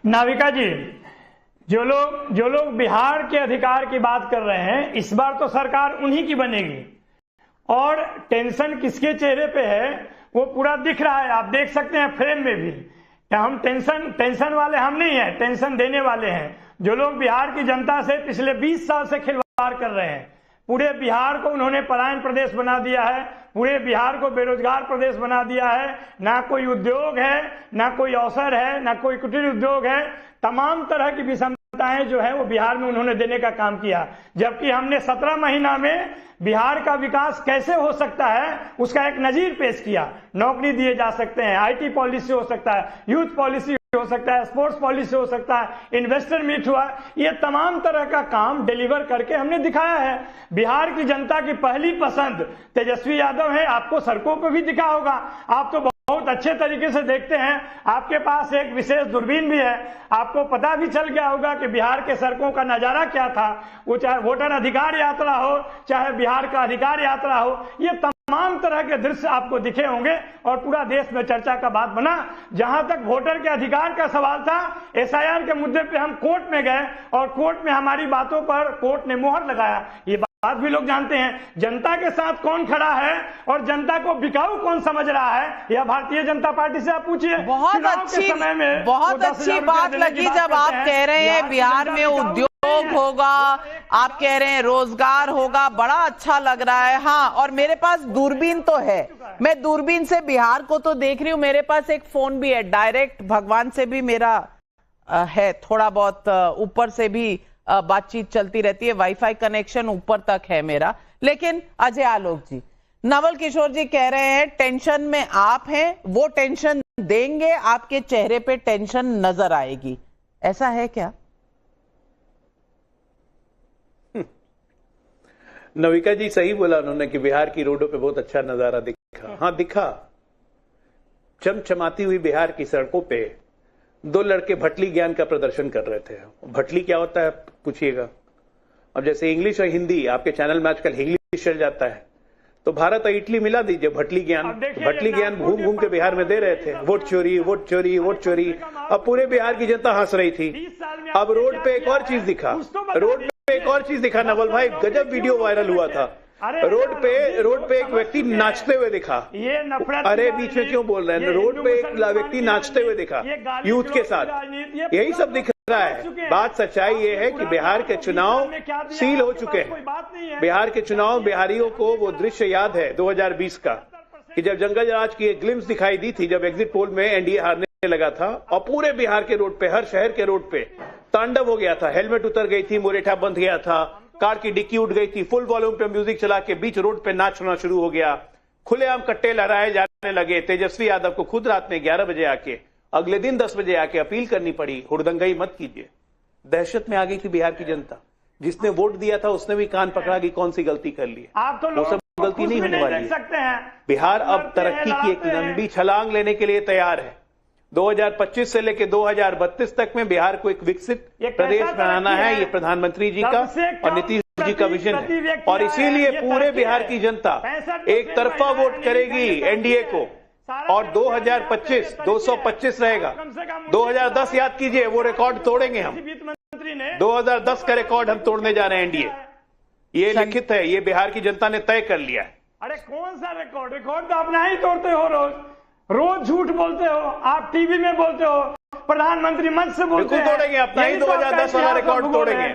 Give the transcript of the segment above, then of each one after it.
नाविका जी, जो लोग बिहार के अधिकार की बात कर रहे हैं, इस बार तो सरकार उन्हीं की बनेगी और टेंशन किसके चेहरे पे है वो पूरा दिख रहा है। आप देख सकते हैं फ्रेम में भी। हम टेंशन वाले हम नहीं है, टेंशन देने वाले हैं। जो लोग बिहार की जनता से पिछले 20 साल से खिलवाड़ कर रहे हैं, पूरे बिहार को उन्होंने पलायन प्रदेश बना दिया है, पूरे बिहार को बेरोजगार प्रदेश बना दिया है। ना कोई उद्योग है, ना कोई अवसर है, ना कोई कुटीर उद्योग है। तमाम तरह की विषमताएं जो है वो बिहार में उन्होंने देने का काम किया। जबकि हमने 17 महीना में बिहार का विकास कैसे हो सकता है उसका एक नजीर पेश किया। नौकरी दिए जा सकते हैं, IT पॉलिसी हो सकता है, यूथ पॉलिसी हो सकता है, स्पोर्ट्स पॉलिसी हो सकता है, इन्वेस्टर मीट हुआ। ये तमाम तरह का काम डिलीवर करके हमने दिखाया है। बिहार की जनता की पहली पसंद तेजस्वी यादव है। आपको सड़कों पर भी दिखा होगा, आप तो बहुत अच्छे तरीके से देखते हैं। आपके पास एक विशेष दूरबीन भी है, आपको पता भी चल गया होगा कि बिहार के सड़कों का नजारा क्या था। वो चाहे वोटर अधिकार यात्रा हो, चाहे बिहार का अधिकार यात्रा हो, ये तमाम तरह के दृश्य आपको दिखे होंगे और पूरा देश में चर्चा का बात बना। जहां तक वोटर के अधिकार का सवाल था, SIR के मुद्दे पे हम कोर्ट में गए और कोर्ट में हमारी बातों पर कोर्ट ने मुहर लगाया। ये बात भी लोग जानते हैं। जनता के साथ कौन खड़ा है और जनता को बिकाऊ कौन समझ रहा है, यह भारतीय जनता पार्टी से आप पूछिए। बहुत अच्छी बात लगी जब आप कह रहे हैं बिहार में उद्योग होगा, आप कह रहे हैं रोजगार होगा, बड़ा अच्छा लग रहा है। हाँ, और मेरे पास दूरबीन तो है, मैं दूरबीन से बिहार को तो देख रही हूँ। मेरे पास एक फोन भी है, डायरेक्ट भगवान से भी मेरा है, थोड़ा बहुत ऊपर से भी बातचीत चलती रहती है, वाईफाई कनेक्शन ऊपर तक है मेरा। लेकिन अजय आलोक जी, नवल किशोर जी कह रहे हैं टेंशन में आप हैं, वो टेंशन देंगे, आपके चेहरे पे टेंशन नजर आएगी। ऐसा है क्या? नविका जी सही बोला उन्होंने कि बिहार की रोडों पे बहुत अच्छा नजारा दिखा। हाँ दिखा, चमचमाती हुई बिहार की सड़कों पे 2 लड़के भटली ज्ञान का प्रदर्शन कर रहे थे। भटली क्या होता है पूछिएगा। अब जैसे इंग्लिश और हिंदी आपके चैनल में आजकल इंग्लिश चल जाता है, तो भारत और इटली मिला दीजिए। भटली ज्ञान घूम घूम के बिहार में दे रहे थे, वोट चोरी वोट चोरी वोट चोरी। अब पूरे बिहार की जनता हंस रही थी। अब रोड पे एक और चीज दिखा, नवल भाई, गजब वीडियो वायरल हुआ था। रोड पे एक व्यक्ति नाचते हुए दिखा। ये नफरत, अरे बीच में क्यों बोल रहे हैं? रोड पे एक व्यक्ति नाचते हुए दिखा यूथ के साथ, यही सब दिख रहा है। बात सच्चाई ये है कि बिहार के चुनाव सील हो चुके हैं। बिहार के चुनाव, बिहारियों को वो दृश्य याद है 2020 का, कि जब जंगल राज की एक ग्लिम्स दिखाई दी थी, जब एग्जिट पोल में एनडीए हारने लगा था और पूरे बिहार के रोड पे, हर शहर के रोड पे तांडव हो गया था। हेलमेट उतर गई थी, मुरेठा बंध गया था, कार की डिक्की उठ गई थी, फुल वॉल्यूम पे म्यूजिक चला के बीच रोड पे नाचना शुरू हो गया, खुलेआम कट्टे लहराए जाने लगे। तेजस्वी यादव को खुद रात में 11 बजे आके, अगले दिन 10 बजे आके अपील करनी पड़ी, हुड़दंगई मत कीजिए। दहशत में आ गई थी बिहार की जनता। जिसने वोट दिया था उसने भी कान पकड़ा कि कौन सी गलती कर ली। आप तो वो सब गलती नहीं होने वाली है। बिहार अब तरक्की की एक लंबी छलांग लेने के लिए तैयार है। 2025 से लेकर 2032 तक में बिहार को एक विकसित प्रदेश बनाना है। ये प्रधानमंत्री जी का और नीतीश जी का विजन है, और इसीलिए पूरे बिहार की जनता एक तरफा वोट करेगी एनडीए को। और 2025 225 रहेगा। 2010 याद कीजिए, वो रिकॉर्ड तोड़ेंगे हम। 2010 का रिकॉर्ड हम तोड़ने जा रहे हैं एनडीए। ये लिखित है, ये बिहार की जनता ने तय कर लिया है। अरे कौन सा रिकॉर्ड? रिकॉर्ड तो अपना ही तोड़ते हो, रोज झूठ बोलते हो, आप टीवी में बोलते हो, प्रधानमंत्री मंच से बोलते हैं। बिल्कुल तोड़ेंगे, अपना ही 2010 वाला रिकॉर्ड तोड़ेंगे।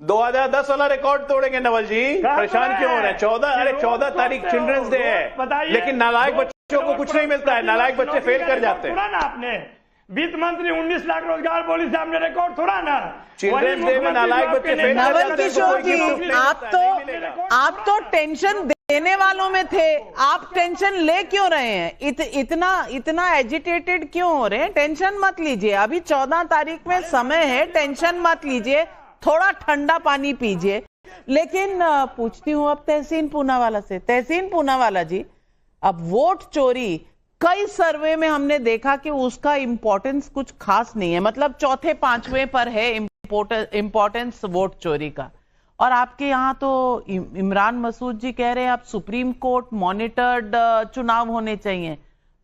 2010 वाला रिकॉर्ड तोड़ेंगे नवल जी, परेशान क्यों हो रहे हैं? 14 तारीख चिल्ड्रंस डे है, लेकिन नालायक बच्चों को कुछ नहीं मिलता है। नालायक बच्चे फेल कर जाते हैं। आपने वित्त मंत्री 19 लाख रोजगार पॉलिसी, आपने रिकॉर्ड थोड़ा ना। चिल्ड्रंस डे में नालायक बच्चे फेल कर जाते हैं। नवल किशोर जी, आप तो टेंशन देने वालों में थे, आप टेंशन ले क्यों रहे हैं? इतना एजिटेटेड क्यों हो रहे हैं? टेंशन मत लीजिए, अभी 14 तारीख में समय है, टेंशन मत लीजिए, थोड़ा ठंडा पानी पीजिए। लेकिन पूछती हूँ अब तहसीन पूनावाला से। तहसीन पूनावाला जी, अब वोट चोरी, कई सर्वे में हमने देखा कि उसका इंपॉर्टेंस कुछ खास नहीं है, मतलब 4थे 5वें पर है इंपॉर्टेंस वोट चोरी का। और आपके यहाँ तो इमरान मसूद जी कह रहे हैं अब सुप्रीम कोर्ट मॉनिटर्ड चुनाव होने चाहिए।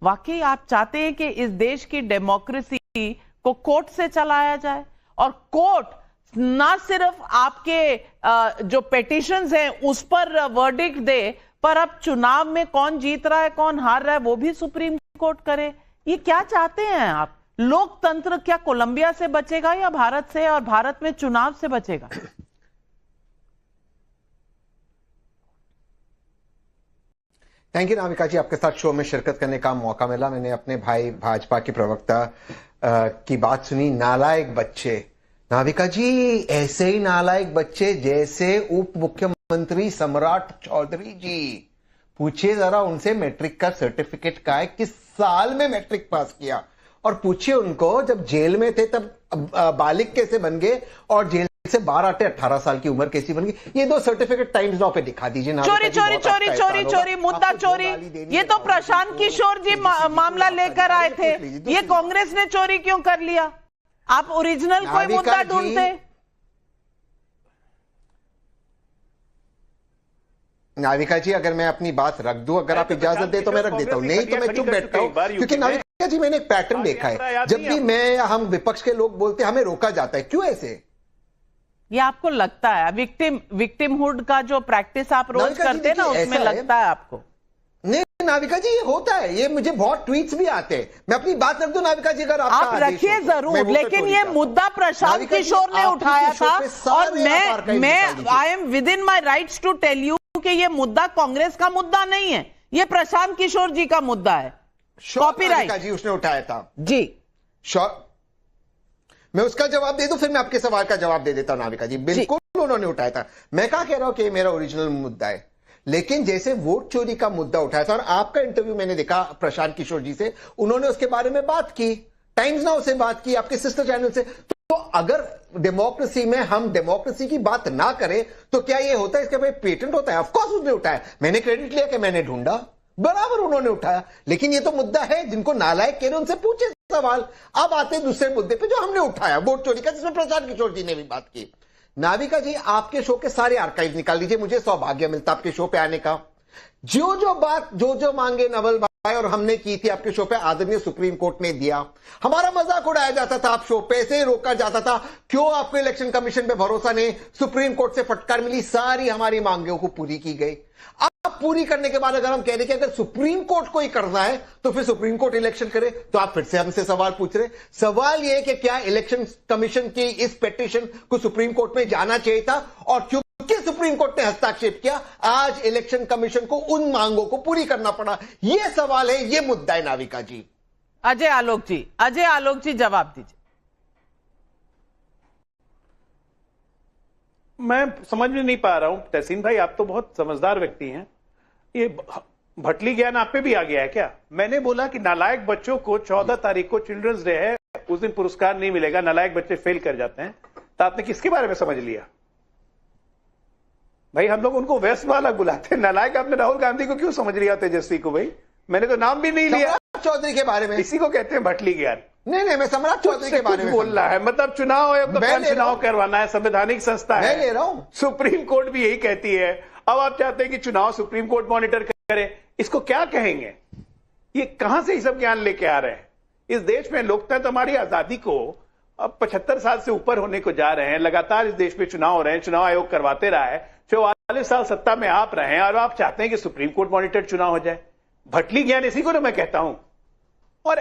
वाकई आप चाहते हैं कि इस देश की डेमोक्रेसी को कोर्ट से चलाया जाए, और कोर्ट ना सिर्फ आपके जो पिटिशंस हैं उस पर वर्डिक्ट दे, पर अब चुनाव में कौन जीत रहा है कौन हार रहा है वो भी सुप्रीम कोर्ट करे। ये क्या चाहते हैं आप? लोकतंत्र क्या कोलंबिया से बचेगा या भारत से, और भारत में चुनाव से बचेगा? थैंक यू नाविका जी, आपके साथ शो में शिरकत करने का मौका मिला। मैंने अपने भाई भाजपा के प्रवक्ता की बात सुनी, नालायक बच्चे। नाविका जी, ऐसे ही नालायक बच्चे जैसे उप मुख्यमंत्री सम्राट चौधरी जी। पूछिए जरा उनसे मैट्रिक का सर्टिफिकेट का है, किस साल में मैट्रिक पास किया, और पूछिए उनको जब जेल में थे तब बालिग कैसे बन गए, और जेल से बाहर आते 18 साल की उम्र कैसी बन गई। ये दो सर्टिफिकेट टाइम्स नाउ पे दिखा दीजिए। चोरी चोरी चोरी चोरी चोरी मुद्दा चोरी, ये तो प्रशांत किशोर जी मामला लेकर आए थे, ये कांग्रेस ने चोरी क्यों कर लिया? आप ओरिजिनल कोई मुद्दा ढूंढते। नाविका जी, अगर मैं अपनी बात रख दूं, अगर आप इजाजत दे तो मैं रख देता हूं, नहीं तो मैं चुप बैठता हूं, क्योंकि नाविका जी मैंने एक पैटर्न देखा है, जब भी मैं या हम विपक्ष के लोग बोलते हमें रोका जाता है, क्यों ऐसे? ये आपको लगता है विक्टिमहुड का जो प्रैक्टिस आप रोज करते हैं ना, उसमें लगता है आपको? नहीं नाविका जी, ये होता है, ये मुझे बहुत ट्वीट्स भी आते हैं। मैं अपनी बात रख दूं नाविका जी, अगर आप रखिए जरूर, लेकिन ये मुद्दा प्रशांत किशोर ने उठाया था, और मैं I am within my rights to tell you कि ये मुद्दा कांग्रेस का मुद्दा नहीं है, ये प्रशांत किशोर जी का मुद्दा है। कॉपीराइट जी उसने उठाया था जी। मैं उसका जवाब दे दूं, फिर मैं आपके सवाल का जवाब दे देता हूं नाविका जी। बिल्कुल उन्होंने उठाया था, मैं कहा कह रहा हूं कि मेरा ओरिजिनल मुद्दा है, लेकिन जैसे वोट चोरी का मुद्दा उठाया था, और आपका इंटरव्यू मैंने देखा प्रशांत किशोर जी से, उन्होंने उसके बारे में बात की, टाइम्स नाउ से बात की, आपके सिस्टर चैनल से। तो अगर डेमोक्रेसी में हम डेमोक्रेसी की बात ना करें तो क्या ये होता है इसके भाई पेटेंट होता है? ऑफकोर्स उसने उठाया, मैंने क्रेडिट लिया कि मैंने ढूंढा, बराबर उन्होंने उठाया, लेकिन ये तो मुद्दा है, जिनको नालायक कह रहे उनसे पूछे सवाल। अब आते दूसरे मुद्दे पे जो हमने उठाया, वोट चोरी का, जिसमें प्रशांत किशोर जी ने भी बात की। नाविका जी, आपके शो के सारे आर्काइव निकाल लीजिए, मुझे सौभाग्य मिलता आपके शो पे आने का। जो बात जो मांगे नवल भाई और हमने की थी आपके शो पे, आदरणीय सुप्रीम कोर्ट ने दिया। हमारा मजाक उड़ाया जाता था, आप शो पे से रोका जाता था, क्यों आपको इलेक्शन कमीशन पे भरोसा नहीं? सुप्रीम कोर्ट से फटकार मिली, सारी हमारी मांगों को पूरी की गई। अब पूरी करने के बाद अगर हम कह रहे कि अगर सुप्रीम कोर्ट को ही करना है तो फिर सुप्रीम कोर्ट इलेक्शन करे, तो आप फिर से हमसे सवाल पूछ रहे। सवाल यह है कि क्या इलेक्शन कमीशन की इस पिटीशन को सुप्रीम कोर्ट में जाना चाहिए था, और क्योंकि सुप्रीम कोर्ट ने हस्तक्षेप किया, आज इलेक्शन कमीशन को उन मांगों को पूरी करना पड़ा। यह सवाल है, यह मुद्दा है नाविका जी। अजय आलोक जी जवाब दीजिए। मैं समझ में नहीं पा रहा हूं तहसीन भाई, आप तो बहुत समझदार व्यक्ति हैं, ये भटली ज्ञान आप पे भी आ गया है क्या? मैंने बोला कि नालायक बच्चों को 14 तारीख को चिल्ड्रंस डे है, उस दिन पुरस्कार नहीं मिलेगा, नालायक बच्चे फेल कर जाते हैं। तो आपने किसके बारे में समझ लिया भाई? हम लोग उनको वेस्ट वाला बुलाते हैं, नालायक आपने राहुल गांधी को क्यों समझ लिया, तेजस्वी को? भाई मैंने तो नाम भी नहीं लिया। चौधरी के बारे में इसी को कहते हैं भटली ज्ञान। नहीं, मैं सम्राट चौधरी के बारे में बोल रहा है, मतलब चुनाव आयोग तो चुनाव करवाना है, संवैधानिक संस्था है, मैं ले रहा हूं। सुप्रीम कोर्ट भी यही कहती है। अब आप चाहते हैं कि चुनाव सुप्रीम कोर्ट मॉनिटर करे, इसको क्या कहेंगे? ये कहां से ये सब ज्ञान लेके आ रहे हैं? इस देश में लोकतंत्र, हमारी आजादी को अब 75 साल से ऊपर होने को जा रहे हैं, लगातार इस देश में चुनाव हो रहे हैं, चुनाव आयोग करवाते रहा है, 44 साल सत्ता में आप रहे हैं, और आप चाहते हैं कि सुप्रीम कोर्ट मॉनिटर चुनाव हो जाए। भटली ज्ञान इसी को ना मैं कहता हूं। और